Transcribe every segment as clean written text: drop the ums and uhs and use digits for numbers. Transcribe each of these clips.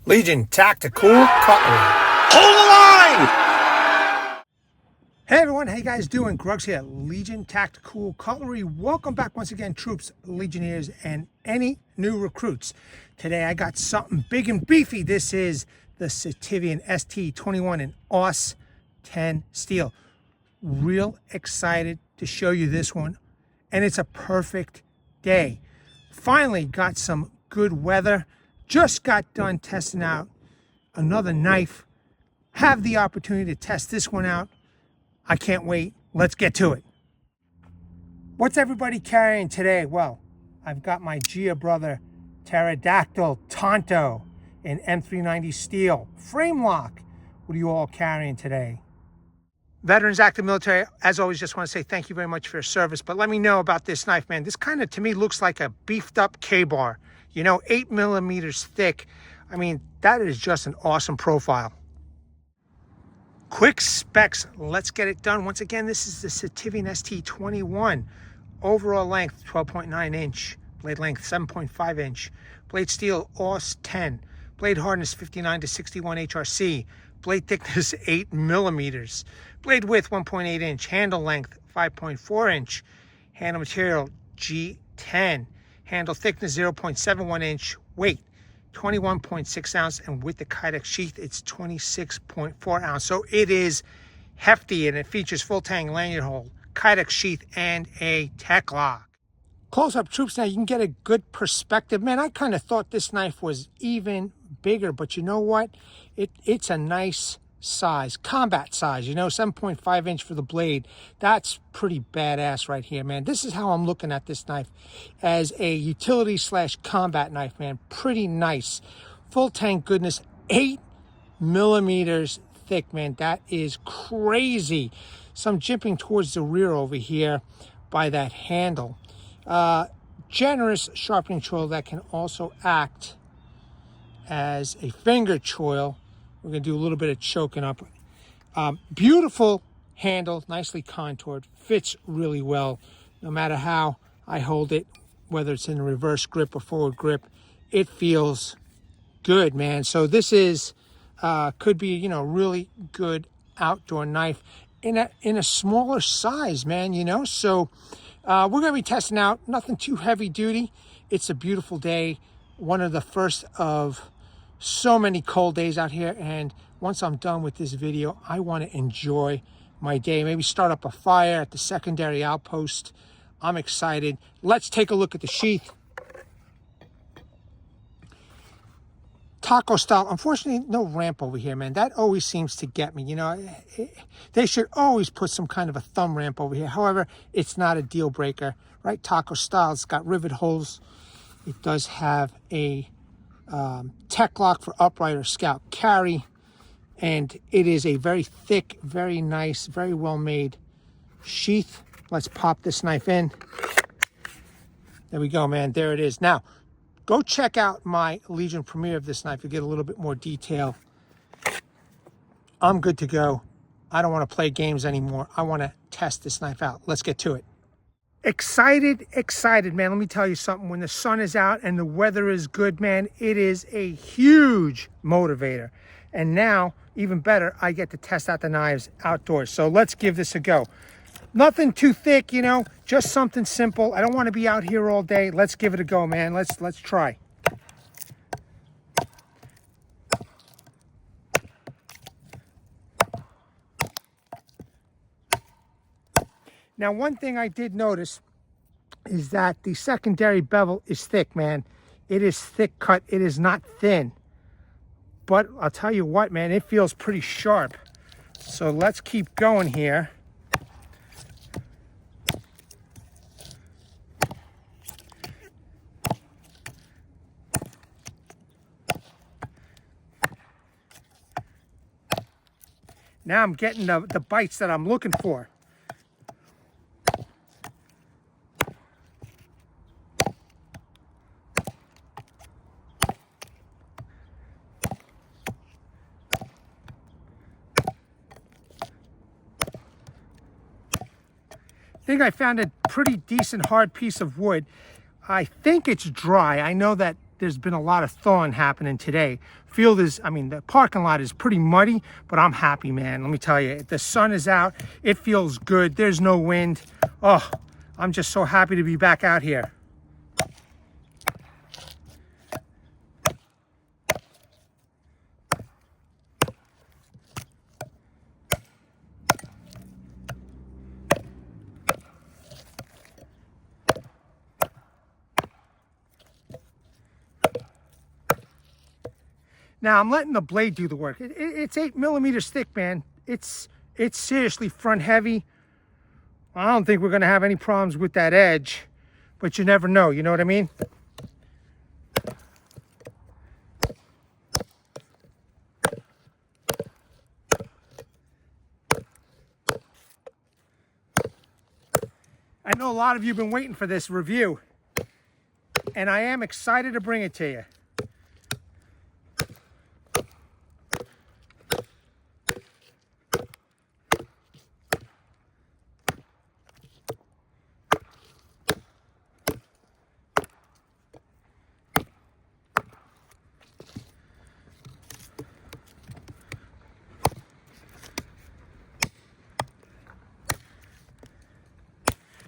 Legion Tactical Cutlery. Hold the line! Hey everyone, how you guys doing? Grugs here, Legion Tactical Cutlery. Welcome back once again, troops, Legionnaires, and any new recruits. Today I got something big and beefy. This is the Sitivien ST21 and AUS-10 Steel. Real excited to show you this one, and it's a perfect day. Finally got some good weather. Just got done testing out another knife. Have the opportunity to test this one out. I can't wait. Let's get to it. What's everybody carrying today? Well, I've got my Gia Brother Pterodactyl Tonto in M390 steel. Frame lock. What are you all carrying today? Veterans, active military, as always, just want to say thank you very much for your service. But let me know about this knife, man. This kind of, to me, looks like a beefed up K-bar. You know, 8 millimeters thick. I mean, that is just an awesome profile. Quick specs, let's get it done. Once again, this is the Sitivien ST21. Overall length, 12.9 inch. Blade length, 7.5 inch. Blade steel, AUS-10. Blade hardness, 59 to 61 HRC. Blade thickness, 8 millimeters. Blade width, 1.8 inch. Handle length, 5.4 inch. Handle material, G10. Handle thickness, 0.71 inch. Weight, 21.6 ounce. And with the Kydex Sheath, it's 26.4 ounce. So it is hefty, and it features full tang lanyard hole, Kydex Sheath, and a TekLoc. Close-up, troops, now you can get a good perspective. Man, I kind of thought this knife was even bigger, but you know what? It's a nice size, combat size, you know, 7.5 inch for the blade. That's pretty badass right here, man. This is how I'm looking at this knife, as a utility / combat knife, man. Pretty nice. Full tang goodness, 8 millimeters thick, man. That is crazy. So I'm jimping towards the rear over here by that handle. Generous sharpening choil that can also act as a finger choil. We're going to do a little bit of choking up. Beautiful handle, nicely contoured, fits really well. No matter how I hold it, whether it's in a reverse grip or forward grip, it feels good, man. So this is, could be, you know, really good outdoor knife in a smaller size, man, you know. So we're going to be testing out, nothing too heavy duty. It's a beautiful day. One of the first of so many cold days out here, and once I'm done with this video, I want to enjoy my day. Maybe start up a fire at the secondary outpost. I'm excited. Let's take a look at the sheath. Taco style. Unfortunately, no ramp over here, man. That always seems to get me. You know, they should always put some kind of a thumb ramp over here. However, it's not a deal breaker, right? Taco style. It's got rivet holes. It does have a TekLoc for upright or scout carry, and it is a very thick, very nice, very well made sheath. Let's pop this knife in. There we go, man. There it is. Now go check out my Legion premiere of this knife to get a little bit more detail. I'm good to go. I don't want to play games anymore. I want to test this knife out. Let's get to it. Excited, man. Let me tell you something. When the sun is out and the weather is good, man, it is a huge motivator. And now, even better, I get to test out the knives outdoors. So let's give this a go. Nothing too thick, you know, just something simple. I don't want to be out here all day. Let's give it a go, man. Let's try. Now, one thing I did notice is that the secondary bevel is thick, man. It is thick cut. It is not thin. But I'll tell you what, man, it feels pretty sharp. So let's keep going here. Now I'm getting the bites that I'm looking for. I think I found a pretty decent hard piece of wood. I think it's dry. I know that there's been a lot of thawing happening today. Field is, I mean, the parking lot is pretty muddy, but I'm happy, man. Let me tell you, the sun is out. It feels good. There's no wind. Oh, I'm just so happy to be back out here. Now I'm letting the blade do the work. It's 8 millimeters thick, man. It's seriously front heavy. I don't think we're gonna have any problems with that edge, but you never know, you know what I mean? I know a lot of you have been waiting for this review, and I am excited to bring it to you.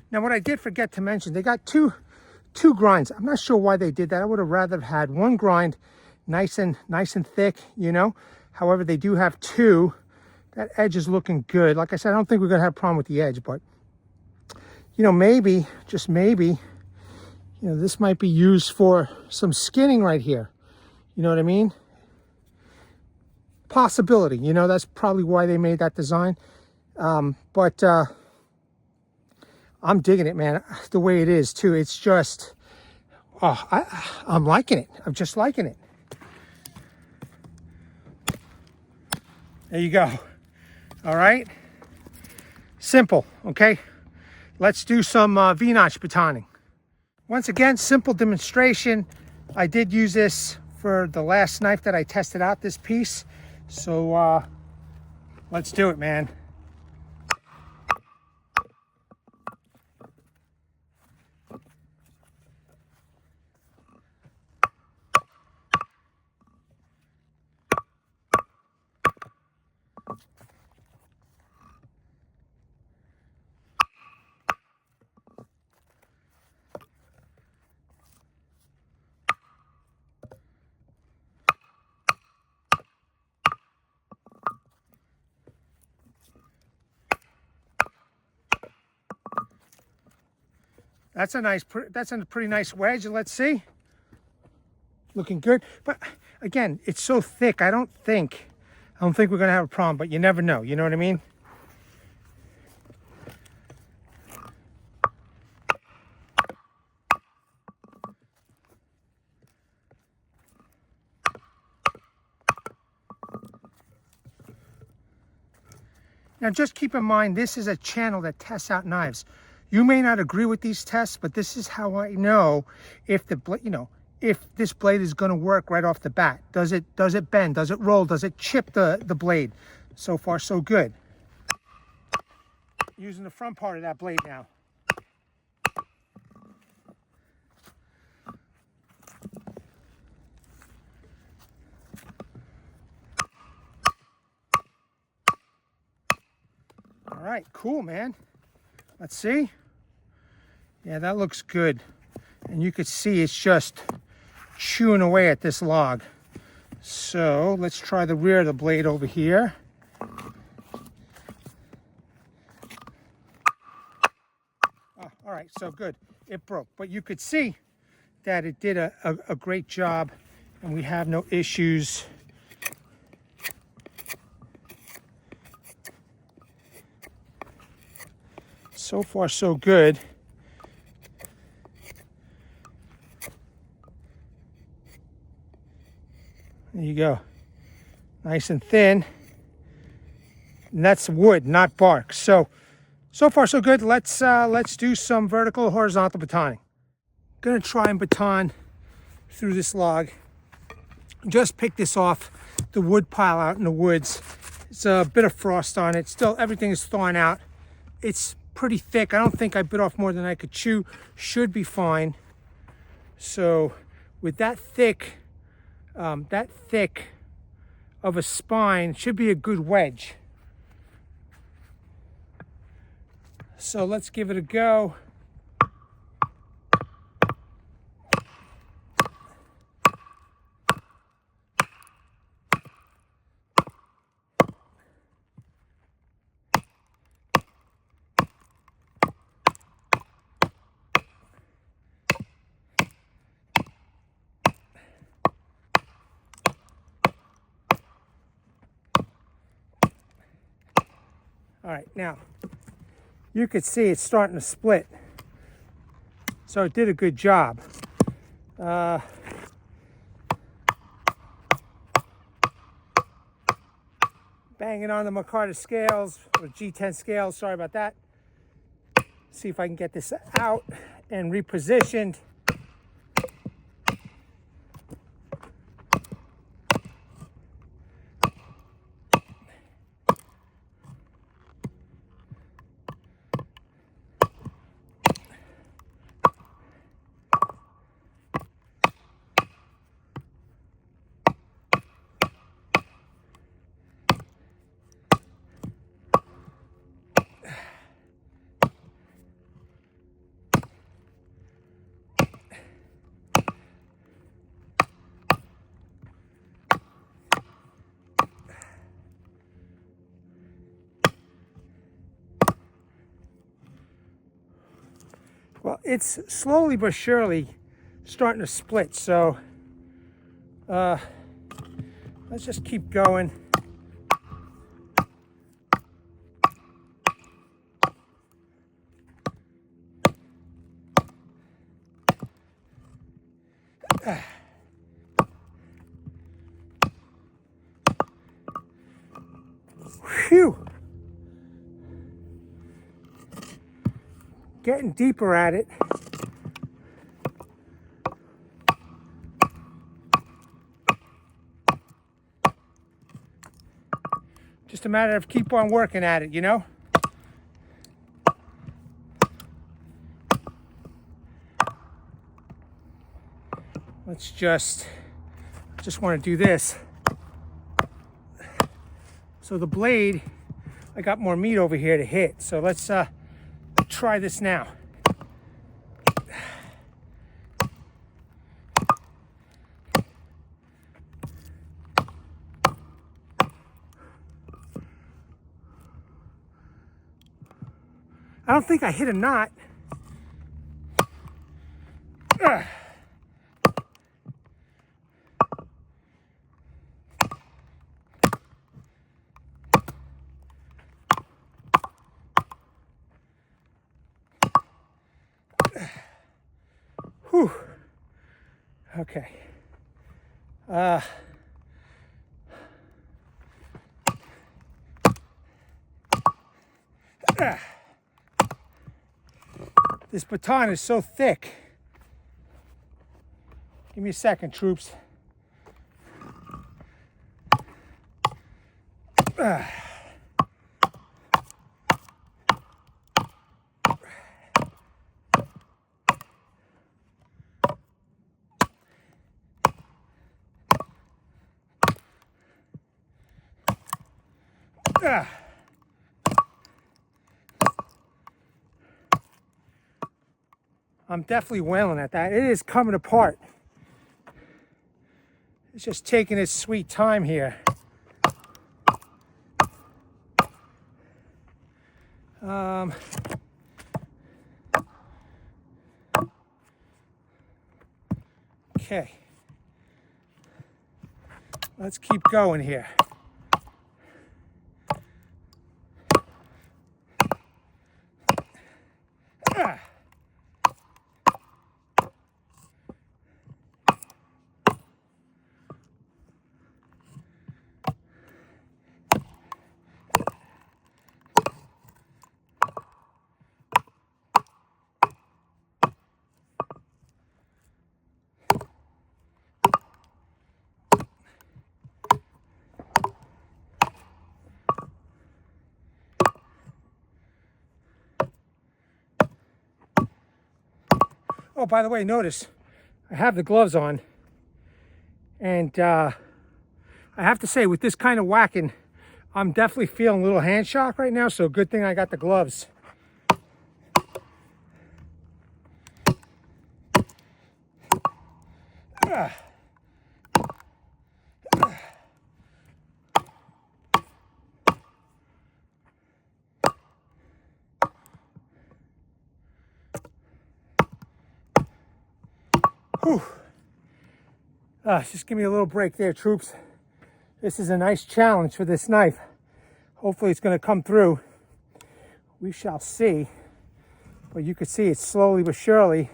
Now, what I did forget to mention, they got two grinds. I'm not sure why they did that. I would have rather had one grind, nice and thick, you know. However, they do have two. That edge is looking good. Like I said, I don't think we're gonna have a problem with the edge, but you know, maybe, just maybe, you know, this might be used for some skinning right here. You know what I mean? Possibility. You know, that's probably why they made that design. But I'm digging it, man, the way it is too. It's just, oh, I'm liking it. I'm just liking it. There you go. All right. Simple, okay? Let's do some V-notch batoning. Once again, simple demonstration. I did use this for the last knife that I tested out, this piece. So let's do it, man. That's a pretty nice wedge. Let's see. Looking good. But again, it's so thick. I don't think we're gonna have a problem, but you never know. You know what I mean? Now just keep in mind, this is a channel that tests out knives. You may not agree with these tests, but this is how I know if if this blade is going to work right off the bat. Does it bend? Does it roll? Does it chip the blade? So far, so good. Using the front part of that blade now. All right, cool, man. Let's see. Yeah, that looks good. And you could see it's just chewing away at this log. So let's try the rear of the blade over here. Oh, all right, so good. It broke. But you could see that it did a great job, and we have no issues. So far, so good. There you go. Nice and thin. And that's wood, not bark. So far, so good. Let's do some vertical, horizontal batoning. Gonna try and baton through this log. Just pick this off the wood pile out in the woods. It's a bit of frost on it. Still, everything is thawing out. It's pretty thick. I don't think I bit off more than I could chew. Should be fine. So with that thick of a spine, should be a good wedge. So let's give it a go. All right, now you could see it's starting to split. So it did a good job. Banging on the Micarta scales, or G10 scales, sorry about that. See if I can get this out and repositioned. Well, it's slowly but surely starting to split, so let's just keep going. Phew! Getting deeper at it. Just a matter of keep on working at it, you know? Let's just want to do this. So the blade, I got more meat over here to hit. So let's try this now. I don't think I hit a knot. Whew. Okay. This baton is so thick. Give me a second, troops. I'm definitely wailing at that. It is coming apart. It's just taking its sweet time here. Okay. Let's keep going here. Oh, by the way, notice I have the gloves on. And I have to say, with this kind of whacking, I'm definitely feeling a little hand shock right now, so good thing I got the gloves. Whew. Just give me a little break there, troops. This is a nice challenge for this knife. Hopefully it's going to come through. We shall see. But you can see it's slowly but surely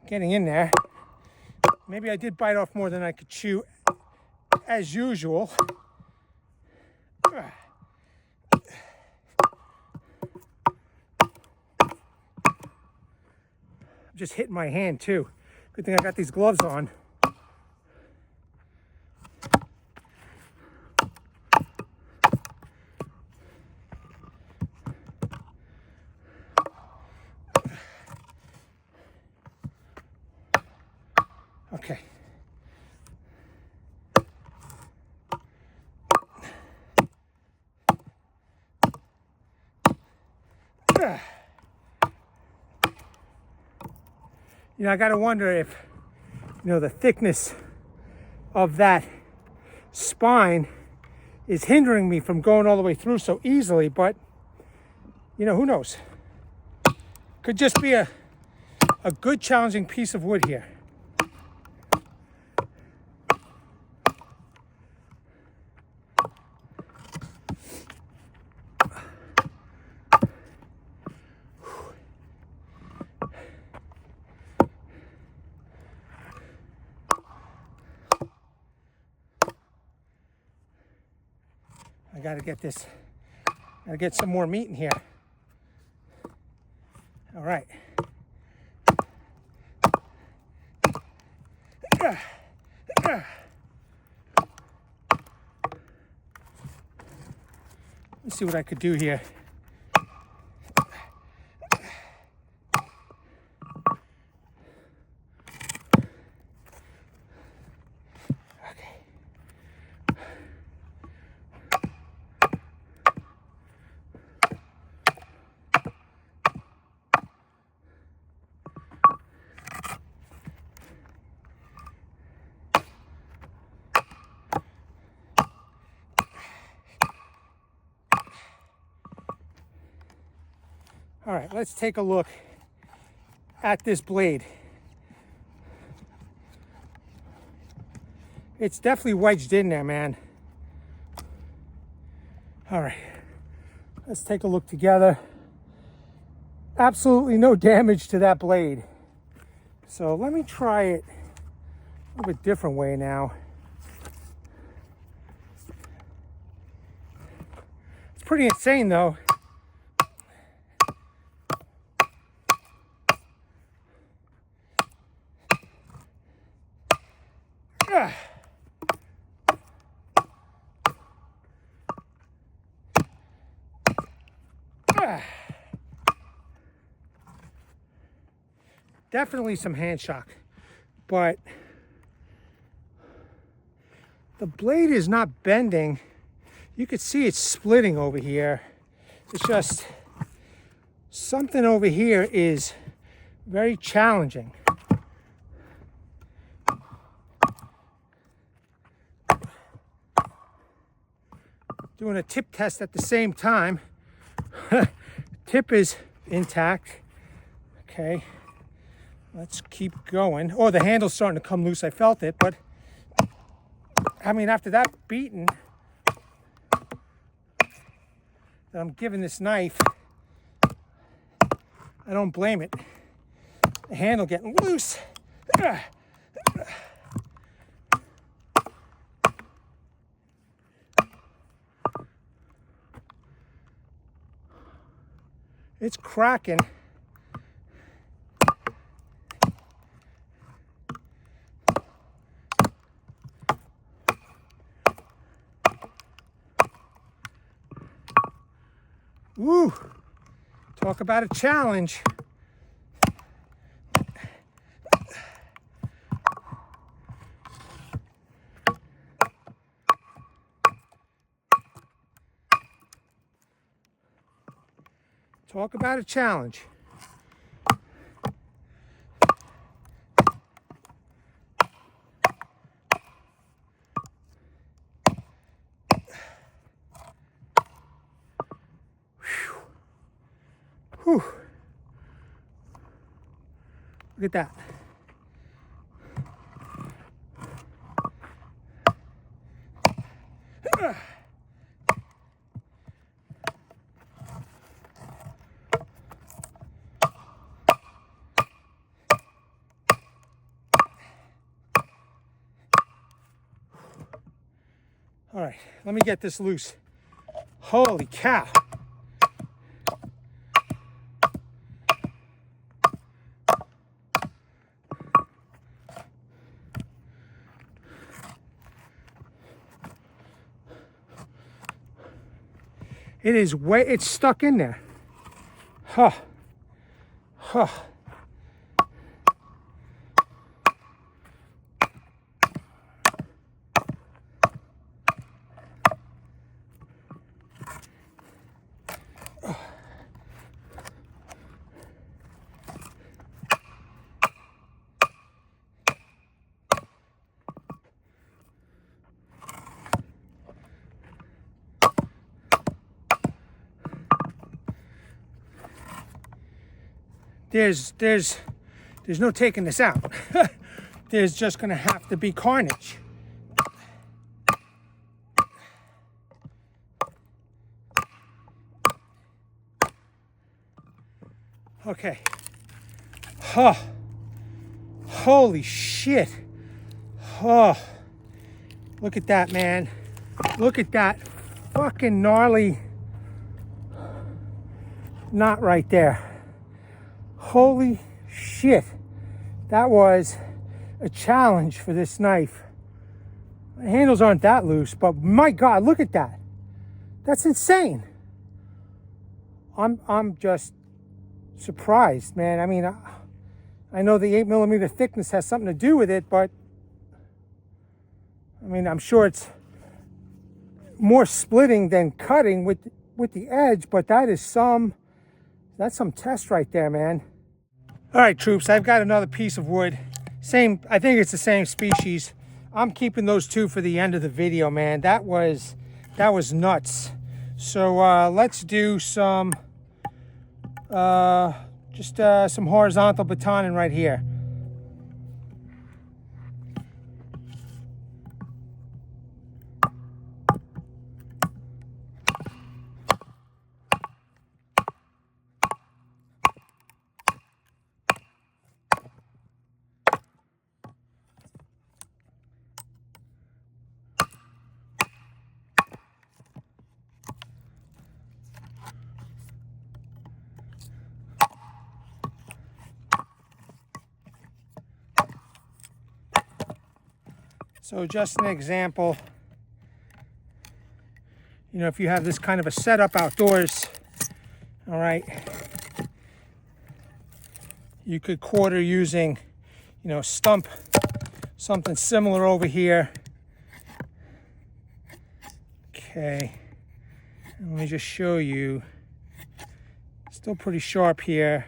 getting in there. Maybe I did bite off more than I could chew, as usual. I'm just hitting my hand too. Good thing I got these gloves on. Okay. You know, I got to wonder if, you know, the thickness of that spine is hindering me from going all the way through so easily, but, you know, who knows? Could just be a good challenging piece of wood here. I gotta get some more meat in here. All right. Let's see what I could do here. All right, let's take a look at this blade. It's definitely wedged in there, man. All right, let's take a look together. Absolutely no damage to that blade. So let me try it a little bit different way now. It's pretty insane though. Definitely some hand shock, but the blade is not bending. You could see it's splitting over here. It's just something over here is very challenging. Doing a tip test at the same time. Tip is intact. Okay, let's keep going. Oh, the handle's starting to come loose. I felt it, but I mean, after that beating that I'm giving this knife, I don't blame it. The handle getting loose. It's cracking. Woo! Talk about a challenge. Talk about a challenge. Whew. Look at that. All right, let me get this loose. Holy cow. It is it's stuck in there. Huh. Huh. There's no taking this out. There's just gonna have to be carnage. Okay. Huh. Holy shit. Oh. Look at that, man. Look at that fucking gnarly knot right there. Holy shit. That was a challenge for this knife. The handles aren't that loose, but my God, look at that. That's insane. I'm just surprised, man. I mean, I know the 8mm thickness has something to do with it, but I mean, I'm sure it's more splitting than cutting with the edge, but that's some test right there, man. All right, troops, I've got another piece of wood. I think it's the same species. I'm keeping those two for the end of the video, man. That was nuts. So let's do some some horizontal batoning right here. So just an example, you know, if you have this kind of a setup outdoors, all right, you could quarter using, you know, stump, something similar over here. Okay, and let me just show you, still pretty sharp here.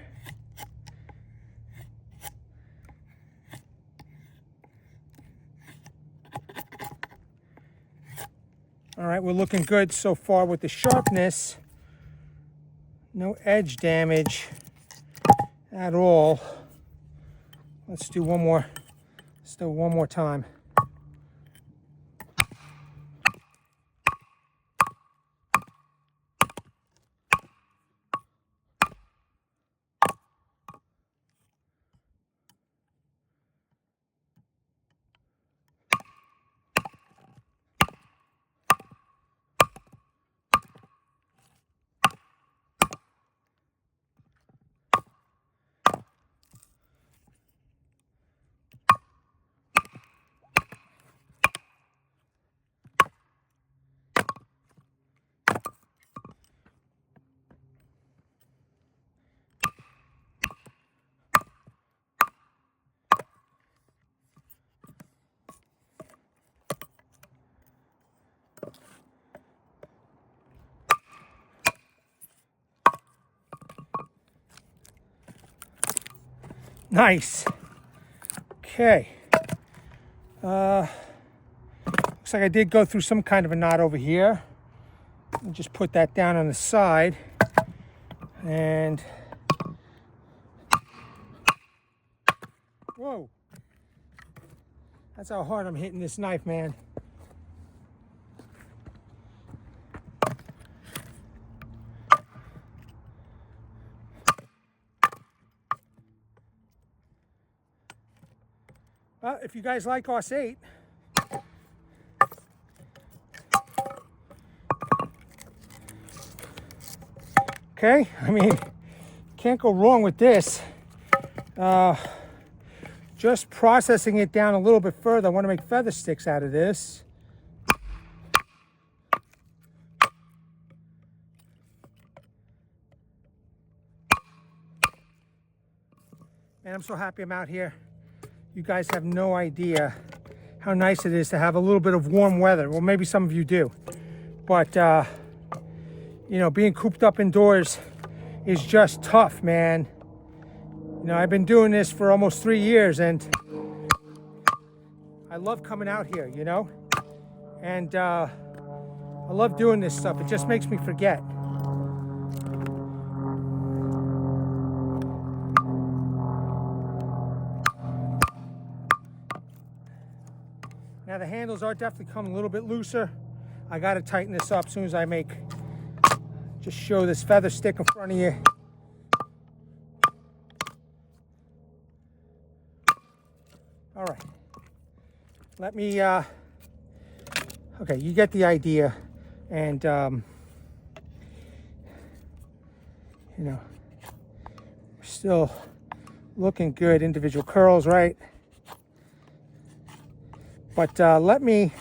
All right, we're looking good so far with the sharpness. No edge damage at all. Let's do one more. Let's do one more time. Nice. Okay. Looks like I did go through some kind of a knot over here. I'll just put that down on the side. And whoa. That's how hard I'm hitting this knife, man. If you guys like AUS-8, okay, I mean, can't go wrong with this. Just processing it down a little bit further. I want to make feather sticks out of this. And I'm so happy I'm out here. You guys have no idea how nice it is to have a little bit of warm weather. Well, maybe some of you do. But, you know, being cooped up indoors is just tough, man. You know, I've been doing this for almost 3 years, and I love coming out here, you know? And I love doing this stuff. It just makes me forget. Now the handles are definitely coming a little bit looser. I got to tighten this up as soon as I just show this feather stick in front of you. All right. Let me, okay, you get the idea. And, you know, we're still looking good. Individual curls, right? But let me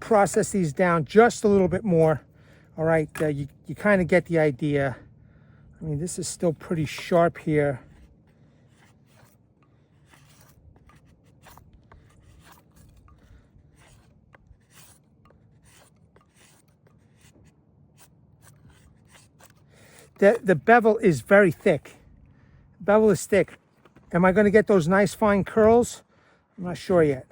process these down just a little bit more. All right, you kind of get the idea. I mean, this is still pretty sharp here. The bevel is very thick. The bevel is thick. Am I going to get those nice fine curls? I'm not sure yet.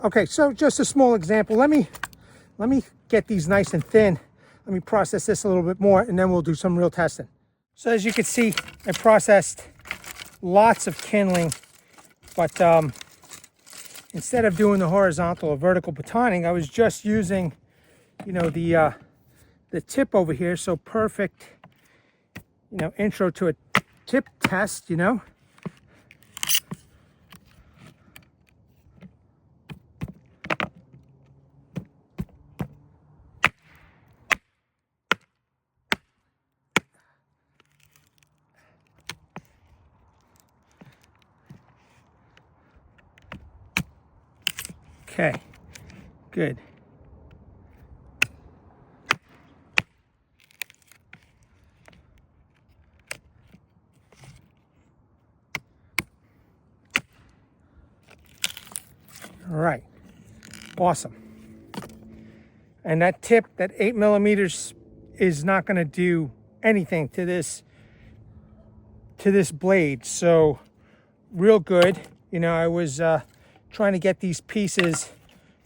Okay, so just a small example. Let me get these nice and thin. Let me process this a little bit more, and then we'll do some real testing. So as you can see, I processed lots of kindling, but instead of doing the horizontal or vertical batoning, I was just using, you know, the tip over here. So perfect, you know, intro to a tip test, you know. Okay, good. All right, awesome. And that tip, that 8 millimeters, is not going to do anything to this blade. So, real good. You know, I was trying to get these pieces,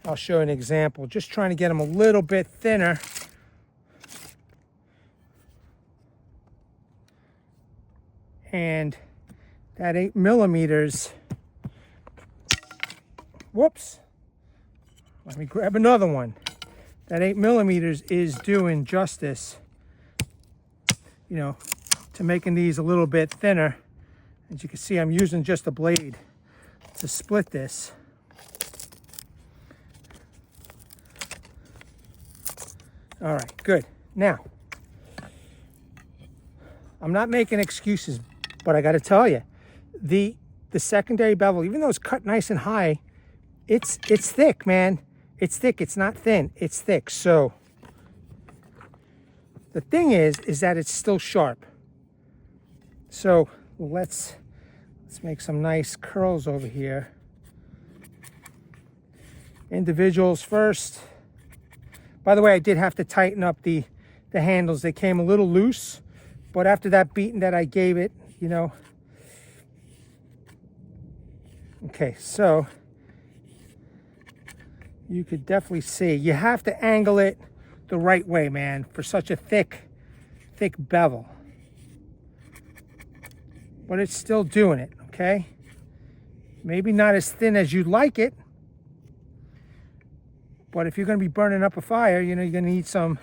I'll show an example, just trying to get them a little bit thinner. And that 8 millimeters, whoops, let me grab another one. That 8 millimeters is doing justice, you know, to making these a little bit thinner. As you can see, I'm using just a blade to split this. All right, good. Now, I'm not making excuses, but I got to tell you, the secondary bevel, even though it's cut nice and high, it's thick, man. It's thick. It's not thin. It's thick. So the thing is that it's still sharp. So let's make some nice curls over here. individuals first. By the way, I did have to tighten up the handles. They came a little loose, but after that beating that I gave it, you know. Okay, so you could definitely see. You have to angle it the right way, man, for such a thick bevel. But it's still doing it, okay? Maybe not as thin as you'd like it, but if you're going to be burning up a fire, you know, you're going to need some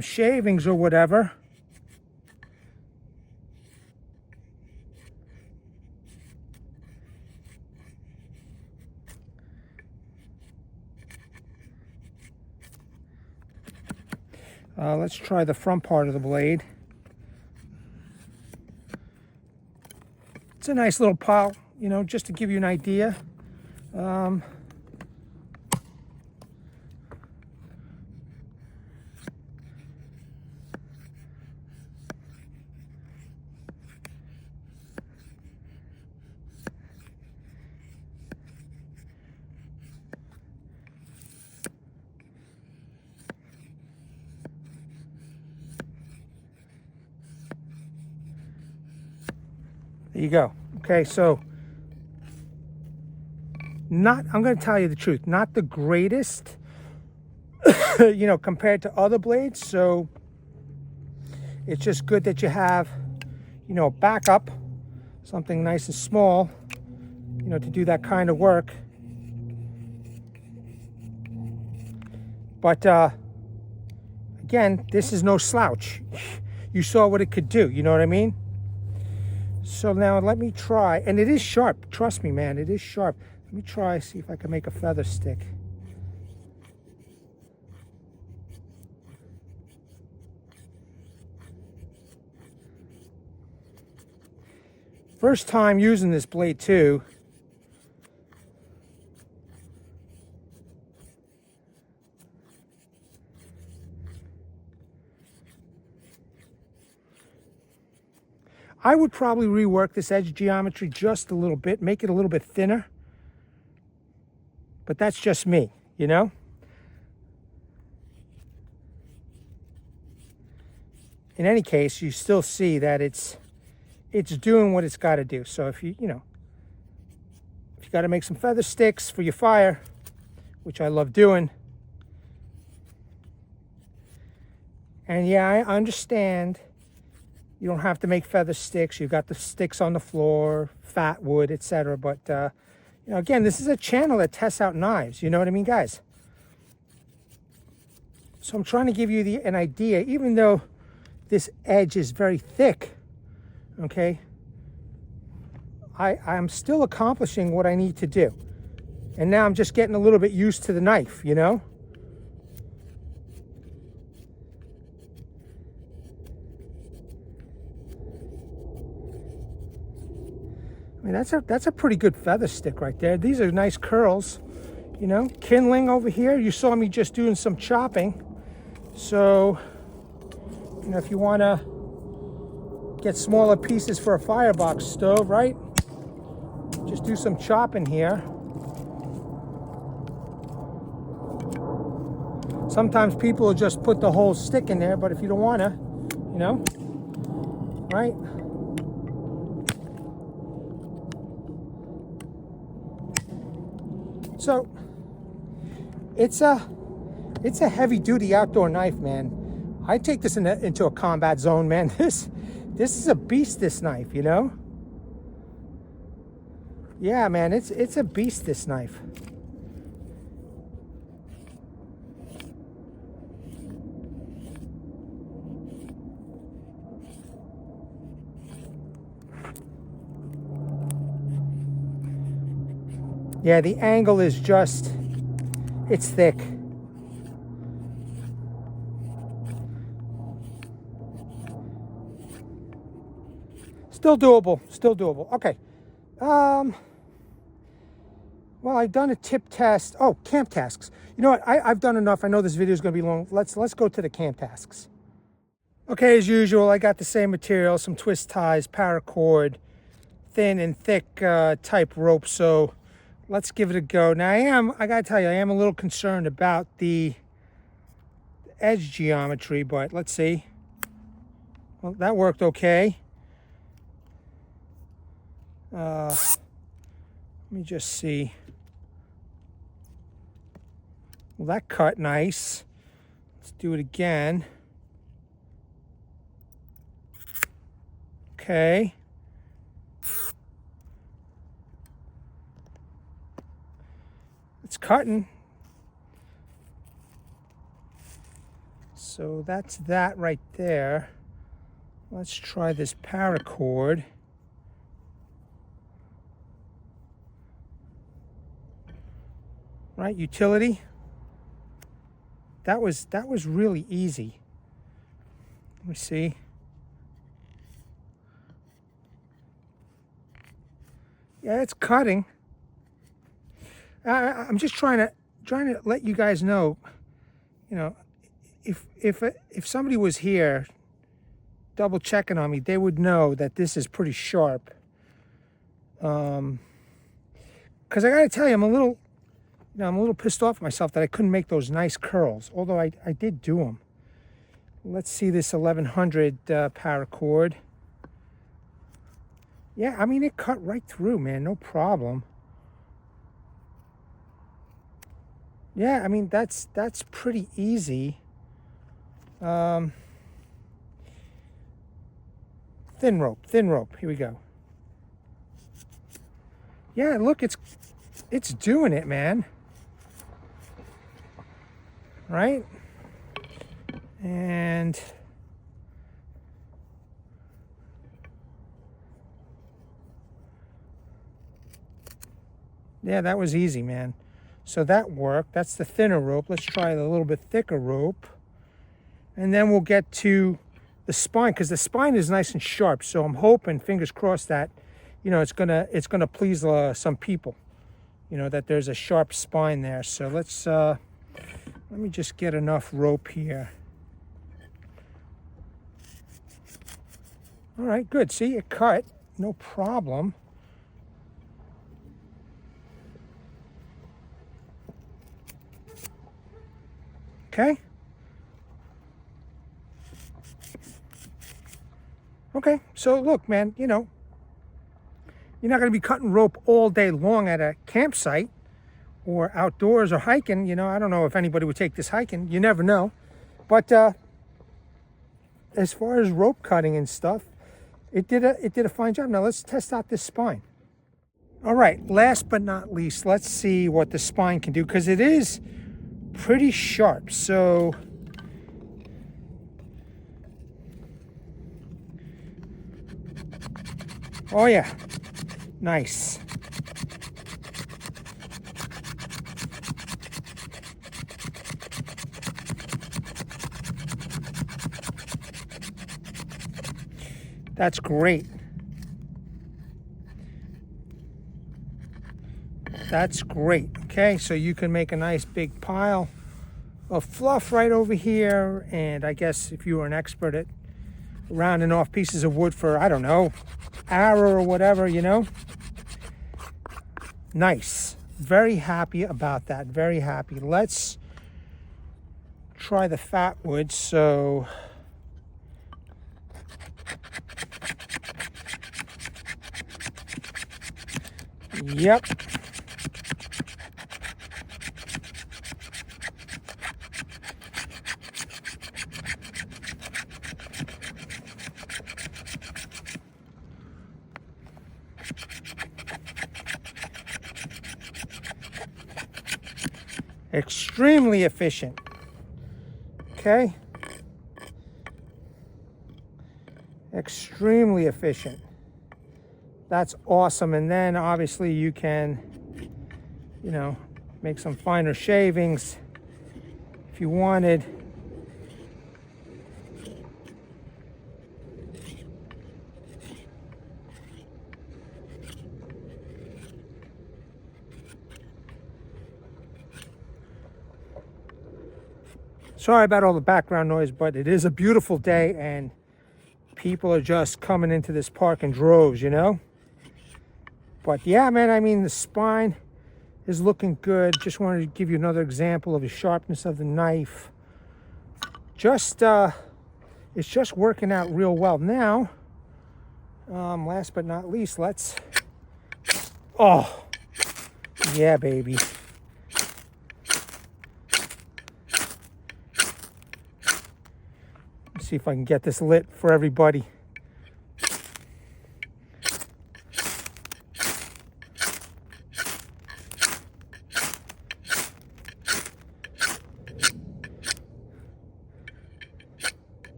shavings or whatever. Let's try the front part of the blade. It's a nice little pile, you know, just to give you an idea. There you go. Okay, so I'm going to tell you the truth, not the greatest, you know, compared to other blades. So it's just good that you have, you know, backup, something nice and small, you know, to do that kind of work. But again, this is no slouch. You saw what it could do, you know what I mean? So now let me try, and it is sharp, trust me, man, it is sharp. Let me try, see if I can make a feather stick. First time using this blade too. I would probably rework this edge geometry just a little bit, make it a little bit thinner. But that's just me, you know? In any case, you still see that it's doing what it's got to do. So if you got to make some feather sticks for your fire, which I love doing. And yeah, I understand. You don't have to make feather sticks. You've got the sticks on the floor, fat wood, etc. But, you know, again, this is a channel that tests out knives. You know what I mean, guys? So I'm trying to give you an idea, even though this edge is very thick, okay? I'm still accomplishing what I need to do. And now I'm just getting a little bit used to the knife, you know? I mean, that's a pretty good feather stick right there. These are nice curls, you know. Kindling over here. You saw me just doing some chopping. So, you know, if you want to get smaller pieces for a firebox stove, right? Just do some chopping here. Sometimes people will just put the whole stick in there, but if you don't want to, you know, right? So it's a heavy-duty outdoor knife, man. I take this into a combat zone, man. This is a beast, this knife, you know? Yeah, man, it's a beast, this knife. Yeah, the angle is just, it's thick. Still doable, still doable. Okay. Well, I've done a tip test. Oh, camp tasks. You know what? I've done enough. I know this video is going to be long. Let's go to the camp tasks. Okay, as usual, I got the same material, some twist ties, paracord, thin and thick type rope. So let's give it a go. Now I gotta tell you, I am a little concerned about the edge geometry, but let's see. Well, that worked okay. Let me just see. Well, that cut nice. Let's do it again. Okay. It's cutting. So that's that right there. Let's try this paracord. Right, utility. That was really easy. Let me see. Yeah, it's cutting. I'm just trying to let you guys know, you know, if somebody was here double checking on me, they would know that this is pretty sharp. Because I gotta tell you, I'm a little pissed off at myself that I couldn't make those nice curls, although I did do them. Let's see this 1100 paracord. Yeah, I mean, it cut right through, man, no problem. Yeah, I mean, that's pretty easy. Thin rope, here we go. Yeah, look, it's doing it, man. Right? And yeah, that was easy, man. So that worked. That's the thinner rope. Let's try the little bit thicker rope. And then we'll get to the spine, because the spine is nice and sharp. So I'm hoping, fingers crossed, that, you know, it's gonna please some people. You know, that there's a sharp spine there. So let's let me just get enough rope here. All right, good. See, it cut, no problem. Okay. Okay, so look, man, you know, you're not going to be cutting rope all day long at a campsite or outdoors or hiking. You know, I don't know if anybody would take this hiking. You never know. But as far as rope cutting and stuff, it did a fine job. Now let's test out this spine. All right, last but not least, let's see what the spine can do, because it is pretty sharp. So oh yeah, nice. That's great. That's great. Okay, so you can make a nice big pile of fluff right over here, and I guess if you were an expert at rounding off pieces of wood for, I don't know, arrow or whatever, you know. Nice. Very happy about that. Very happy. Let's try the fat wood. So yep. Extremely efficient. Okay. Extremely efficient. That's awesome. And then obviously you can, you know, make some finer shavings if you wanted. Sorry about all the background noise, but it is a beautiful day and people are just coming into this park in droves, you know? But yeah, man, I mean, the spine is looking good. Just wanted to give you another example of the sharpness of the knife. Just, it's just working out real well. Now, last but not least, let's, oh, yeah, baby. Let's see if I can get this lit for everybody.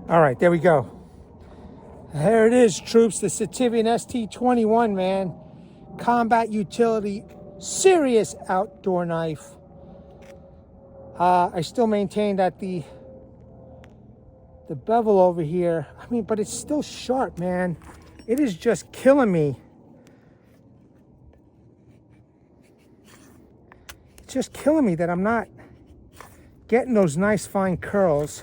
All right, there we go. There it is, troops. The Sitivien ST21, man. Combat utility, serious outdoor knife. I still maintain that the bevel over here, I mean, but it's still sharp, man. It is just killing me. It's just killing me that I'm not getting those nice fine curls.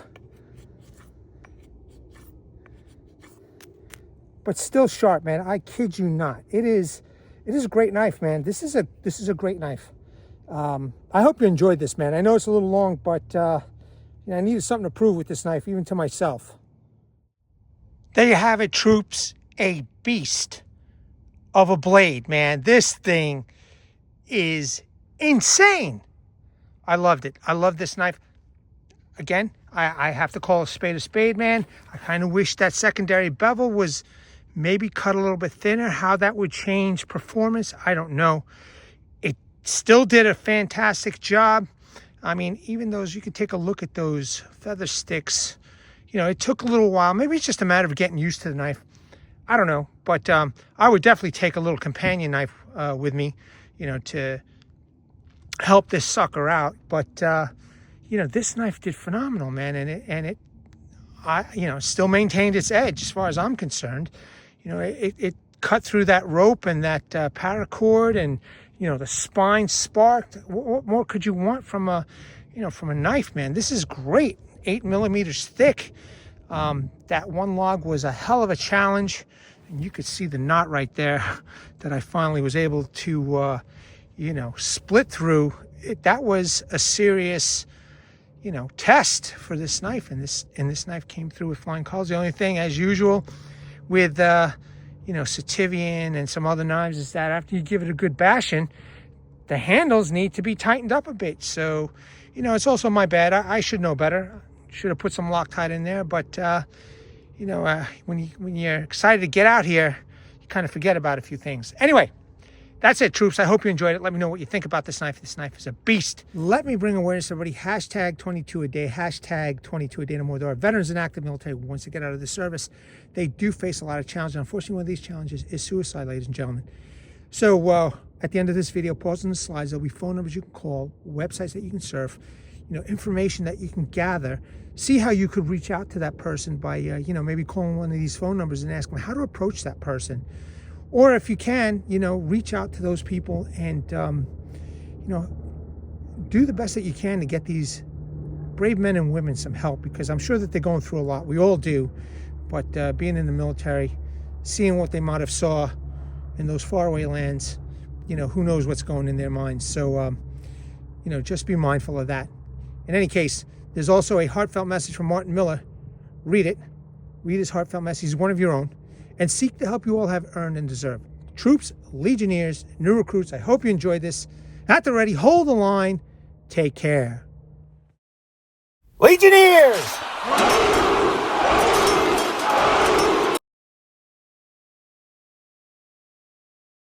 But still sharp, man. I kid you not. It is a great knife, man. This is a great knife. I hope you enjoyed this, man. I know it's a little long, but you know, I needed something to prove with this knife, even to myself. There you have it, troops. A beast of a blade, man. This thing is insane. I loved it. I love this knife. Again, I have to call a spade, man. I kind of wish that secondary bevel was maybe cut a little bit thinner. How that would change performance, I don't know. It still did a fantastic job. I mean, even those, you could take a look at those feather sticks. You know, it took a little while. Maybe it's just a matter of getting used to the knife. I don't know. But I would definitely take a little companion knife with me, you know, to help this sucker out. But, you know, this knife did phenomenal, man. And it you know, still maintained its edge as far as I'm concerned. You know, it cut through that rope and that paracord, and, you know, the spine sparked. What more could you want from a, you know, from a knife, man? This is great. 8 millimeters thick. That one log was a hell of a challenge. And you could see the knot right there that I finally was able to, you know, split through. That was a serious, you know, test for this knife, and this knife came through with flying colors. The only thing, as usual, with you know, Sitivien and some other knives, is that after you give it a good bashing, the handles need to be tightened up a bit. So, you know, it's also my bad. I should know better. Should have put some Loctite in there, but you know, when you're excited to get out here, you kind of forget about a few things. Anyway, that's it, troops. I hope you enjoyed it. Let me know what you think about this knife. This knife is a beast. Let me bring awareness to everybody. Hashtag 22 a day. Hashtag 22 a day no more. There are veterans and active military who, once they get out of the service, they do face a lot of challenges. Unfortunately, one of these challenges is suicide, ladies and gentlemen. So at the end of this video, pause on the slides. There'll be phone numbers you can call, websites that you can surf, you know, information that you can gather. See how you could reach out to that person by, you know, maybe calling one of these phone numbers and asking how to approach that person. Or if you can, you know, reach out to those people and, you know, do the best that you can to get these brave men and women some help, because I'm sure that they're going through a lot. We all do. But being in the military, seeing what they might have saw in those faraway lands, you know, who knows what's going in their minds. So, you know, just be mindful of that. In any case, there's also a heartfelt message from Martin Miller. Read it. Read his heartfelt message. He's one of your own. And seek the help you all have earned and deserved. Troops, Legionnaires, new recruits, I hope you enjoyed this. At the ready, hold the line. Take care. Legionnaires!